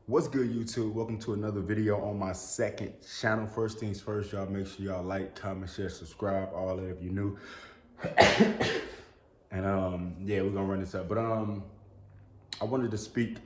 What's good, YouTube? Welcome to another video on my second channel. First things first, y'all make sure y'all like, comment, share, subscribe, all that if you're new. And yeah, we're gonna run this up. But I wanted to speak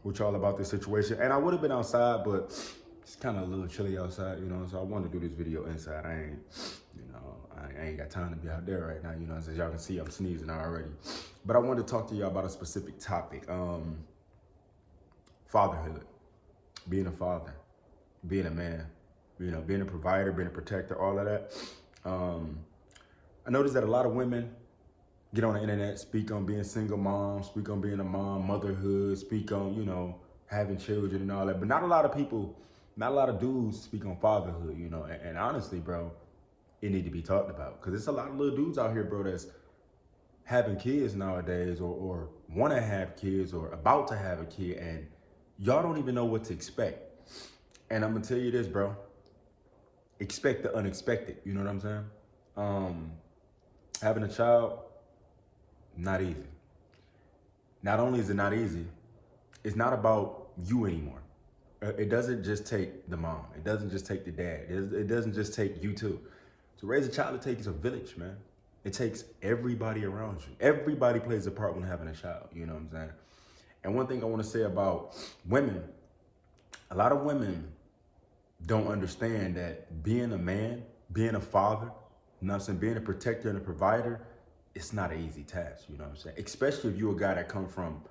with y'all about this situation. And I would have been outside, but it's kind of a little chilly outside, you know. So I wanted to do this video inside. I ain't got time to be out there right now, you know. As y'all can see, I'm sneezing already. But I wanted to talk to y'all about a specific topic. Fatherhood, being a father, being a man, you know, being a provider, being a protector, all of that. I noticed that a lot of women get on the internet, speak on being single moms, speak on being a mom, motherhood, speak on, you know, having children and all that. But not a lot of people, not a lot of dudes speak on fatherhood, you know. And honestly, bro, it need to be talked about. Because there's a lot of little dudes out here, bro, that's having kids nowadays or want to have kids or about to have a kid, and y'all don't even know what to expect. And I'm gonna tell you this, bro. Expect the unexpected. You know what I'm saying? Having a child, not easy. Not only is it not easy, it's not about you anymore. It doesn't just take the mom. It doesn't just take the dad. It doesn't just take you two. To raise a child, it takes a village, man. It takes everybody around you. Everybody plays a part when having a child. You know what I'm saying? And one thing I want to say about women, a lot of women don't understand that being a man, being a father, you know what I'm saying, being a protector and a provider, it's not an easy task, you know what I'm saying? Especially if you're a guy that come from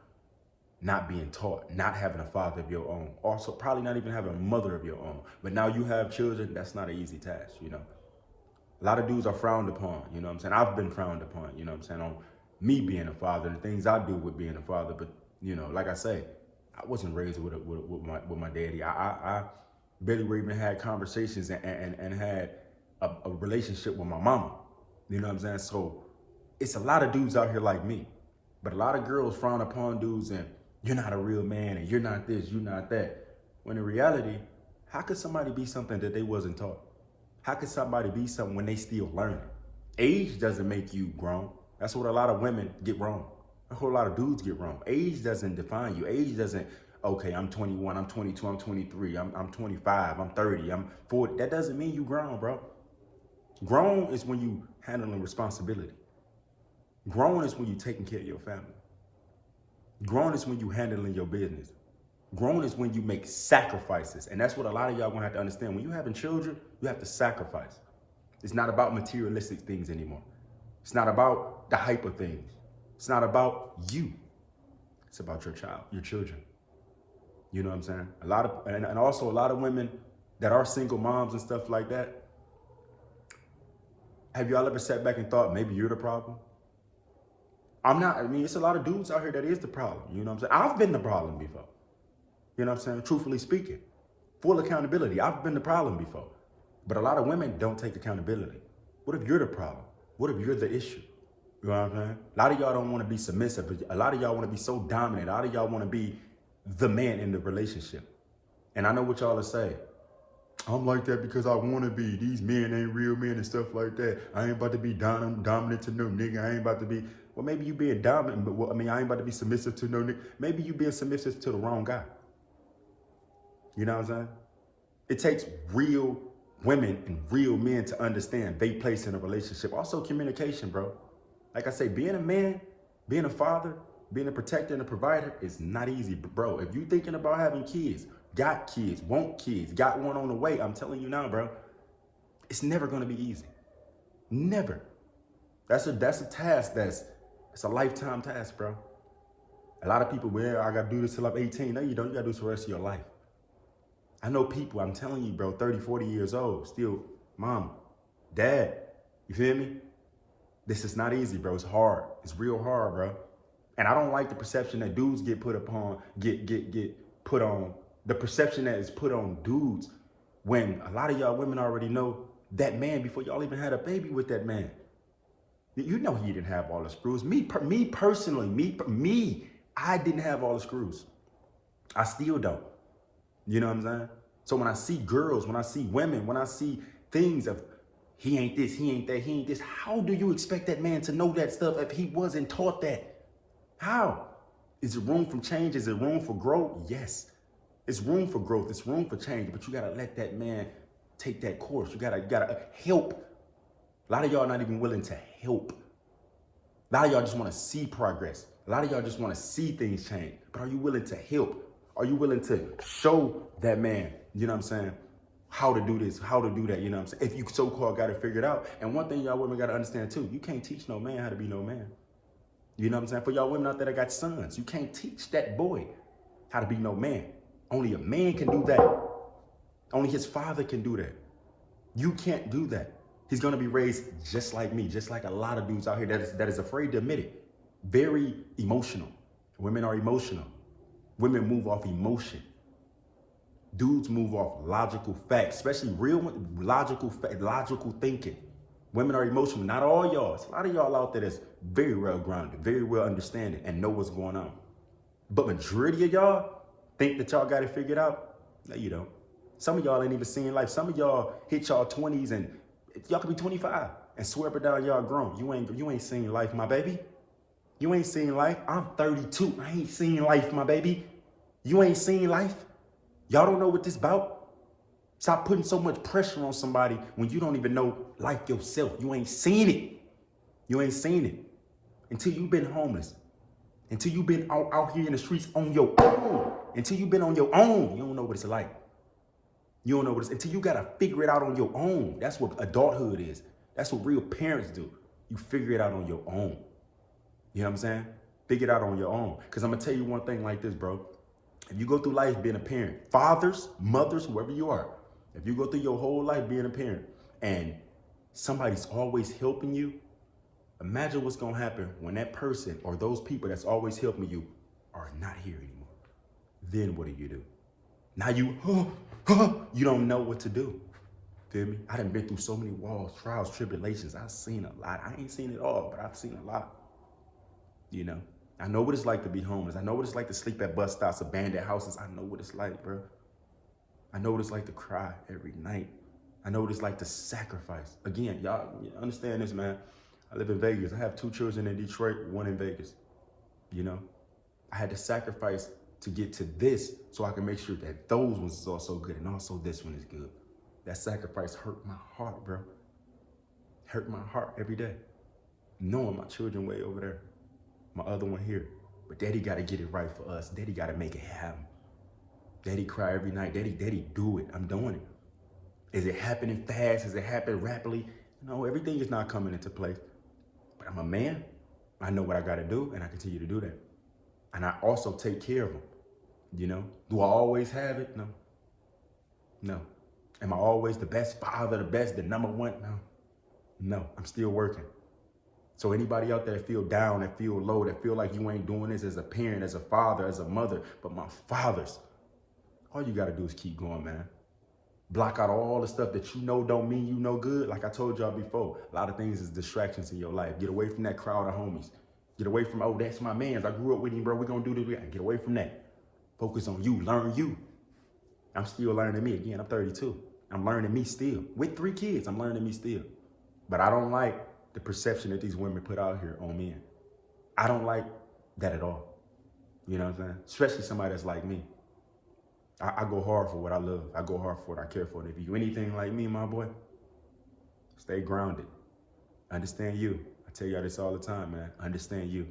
not being taught, not having a father of your own, also probably not even having a mother of your own. But now you have children, that's not an easy task, you know? A lot of dudes are frowned upon, you know what I'm saying? I've been frowned upon, you know what I'm saying, on me being a father and the things I do with being a father. But, you know, like I say, I wasn't raised with my daddy. I barely even had conversations and had a relationship with my mama. You know what I'm saying? So it's a lot of dudes out here like me. But a lot of girls frown upon dudes and you're not a real man and you're not this, you're not that. When in reality, how could somebody be something that they wasn't taught? How could somebody be something when they still learning? Age doesn't make you grown. That's what a lot of women get wrong. A whole lot of dudes get wrong. Age doesn't define you. Age doesn't, okay, I'm 21, I'm 22, I'm 23, I'm 25, I'm 30, I'm 40. That doesn't mean you grown, bro. Grown is when you handling responsibility. Grown is when you taking care of your family. Grown is when you handling your business. Grown is when you make sacrifices. And that's what a lot of y'all gonna have to understand. When you having children, you have to sacrifice. It's not about materialistic things anymore. It's not about the hyper things. It's not about you. It's about your child, your children. You know what I'm saying? And also a lot of women that are single moms and stuff like that. Have y'all ever sat back and thought maybe you're the problem? I'm not. I mean, it's a lot of dudes out here that is the problem. You know what I'm saying? I've been the problem before. You know what I'm saying? Truthfully speaking, full accountability. I've been the problem before. But a lot of women don't take accountability. What if you're the problem? What if you're the issue? You know what I'm saying? A lot of y'all don't want to be submissive, but a lot of y'all want to be so dominant. A lot of y'all want to be the man in the relationship. And I know what y'all are saying. I'm like that because I want to be. These men ain't real men and stuff like that. I ain't about to be dominant to no nigga. I ain't about to be, well, maybe you being dominant, but I ain't about to be submissive to no nigga. Maybe you being submissive to the wrong guy. You know what I'm saying? It takes real women and real men to understand their place in a relationship. Also communication, bro. Like I say, being a man, being a father, being a protector and a provider is not easy, bro. If you thinking about having kids, got kids, want kids, got one on the way, I'm telling you now, bro, it's never gonna be easy. Never. That's a task it's a lifetime task, bro. A lot of people, well, I gotta do this till I'm 18. No, you don't. You gotta do this for the rest of your life. I know people, I'm telling you, bro, 30, 40 years old, still mom, dad, you feel me? This is not easy, bro. It's hard. It's real hard, bro. And I don't like the perception that dudes get put upon, get put on, the perception that is put on dudes when a lot of y'all women already know that man before y'all even had a baby with that man. You know he didn't have all the screws. Me personally, I didn't have all the screws. I still don't. You know what I'm saying? So when I see girls, when I see women, when I see things of he ain't this, he ain't that, he ain't this, how do you expect that man to know that stuff if he wasn't taught that? How? Is there room for change? Is there room for growth? Yes. It's room for growth. It's room for change, but you got to let that man take that course. You got to help. A lot of y'all not even willing to help. A lot of y'all just want to see progress. A lot of y'all just want to see things change. But are you willing to help? Are you willing to show that man, you know what I'm saying, how to do this, how to do that, you know what I'm saying? If you so-called got it figured out. And one thing y'all women got to understand too, you can't teach no man how to be no man. You know what I'm saying? For y'all women out there that got sons, you can't teach that boy how to be no man. Only a man can do that. Only his father can do that. You can't do that. He's going to be raised just like me, just like a lot of dudes out here that is afraid to admit it. Very emotional. Women are emotional. Women move off emotion. Dudes move off logical facts, especially real logical thinking. Women are emotional. Not all y'all. It's a lot of y'all out there that's very well grounded, very well understanding, and know what's going on. But majority of y'all think that y'all got it figured out. No, you don't. Some of y'all ain't even seen life. Some of y'all hit y'all 20s and y'all could be 25 and swear up and down y'all grown. You ain't seen life, my baby. You ain't seen life. I'm 32. I ain't seen life, my baby. You ain't seen life. Y'all don't know what this about. Stop putting so much pressure on somebody when you don't even know life yourself. You ain't seen it. You ain't seen it. Until you've been homeless. Until you've been out here in the streets on your own. Until you've been on your own. You don't know what it's like. You don't know what it's until you gotta figure it out on your own. That's what adulthood is. That's what real parents do. You figure it out on your own. You know what I'm saying? Figure it out on your own. Because I'm gonna tell you one thing like this, bro. If you go through life being a parent, fathers, mothers, whoever you are, if you go through your whole life being a parent and somebody's always helping you, imagine what's gonna happen when that person or those people that's always helping you are not here anymore. Then what do? Now you don't know what to do. Feel me? I done been through so many walls, trials, tribulations. I've seen a lot. I ain't seen it all, but I've seen a lot. You know, I know what it's like to be homeless. I know what it's like to sleep at bus stops, abandoned houses. I know what it's like, bro. I know what it's like to cry every night. I know what it's like to sacrifice. Again, y'all understand this, man. I live in Vegas. I have 2 children in Detroit, 1 in Vegas. You know, I had to sacrifice to get to this so I can make sure that those ones is also good and also this one is good. That sacrifice hurt my heart, bro. Hurt my heart every day. Knowing my children way over there, my other one here. But daddy got to get it right for us. Daddy got to make it happen. Daddy cry every night. Daddy do it. I'm doing it. Is it happening fast? Is it happening rapidly? No, everything is not coming into place. But I'm a man. I know what I got to do, and I continue to do that. And I also take care of them. You know, do I always have it? No. No. Am I always the best father, the number one? No. No, I'm still working. So anybody out there that feel down, that feel low, that feel like you ain't doing this as a parent, as a father, as a mother, but my fathers, all you got to do is keep going, man. Block out all the stuff that you know don't mean you no good. Like I told y'all before, a lot of things is distractions in your life. Get away from that crowd of homies. Get away from, oh, that's my man's. I grew up with him, bro. We're going to do this. Get away from that. Focus on you. Learn you. I'm still learning me. Again, I'm 32. I'm learning me still. With 3 kids, I'm learning me still. But I don't like the perception that these women put out here on men. I don't like that at all. You know what I'm saying? Especially somebody that's like me. I go hard for what I love. I go hard for what I care for. And if you anything like me, my boy, stay grounded. Understand you. I tell y'all this all the time, man. Understand you.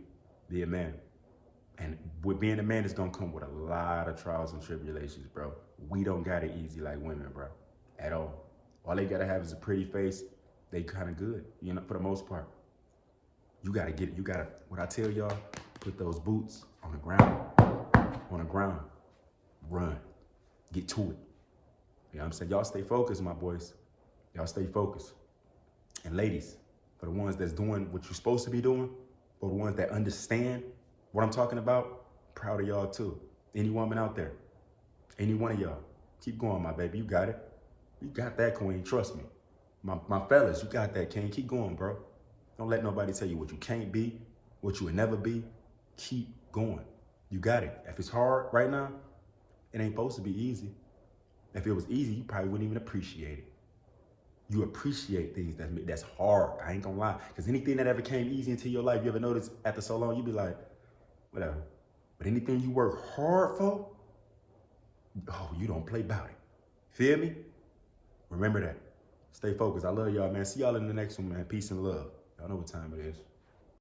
Be a man. And with being a man, it's going to come with a lot of trials and tribulations, bro. We don't got it easy like women, bro, at all. All they got to have is a pretty face. They kind of good, you know, for the most part. You got to get it. You got to, what I tell y'all, put those boots on the ground. On the ground. Run. Get to it. You know what I'm saying? Y'all stay focused, my boys. Y'all stay focused. And ladies, for the ones that's doing what you're supposed to be doing, for the ones that understand what I'm talking about, proud of y'all too. Any woman out there, any one of y'all, keep going, my baby. You got it. You got that, queen. Trust me. My fellas, you got that, king. Keep going, bro. Don't let nobody tell you what you can't be, what you will never be. Keep going. You got it. If it's hard right now, it ain't supposed to be easy. If it was easy, you probably wouldn't even appreciate it. You appreciate things that's hard. I ain't gonna lie. Because anything that ever came easy into your life, you ever notice after so long, you be like, whatever. But anything you work hard for, oh, you don't play about it. Feel me? Remember that. Stay focused. I love y'all, man. See y'all in the next one, man. Peace and love. Y'all know what time it is.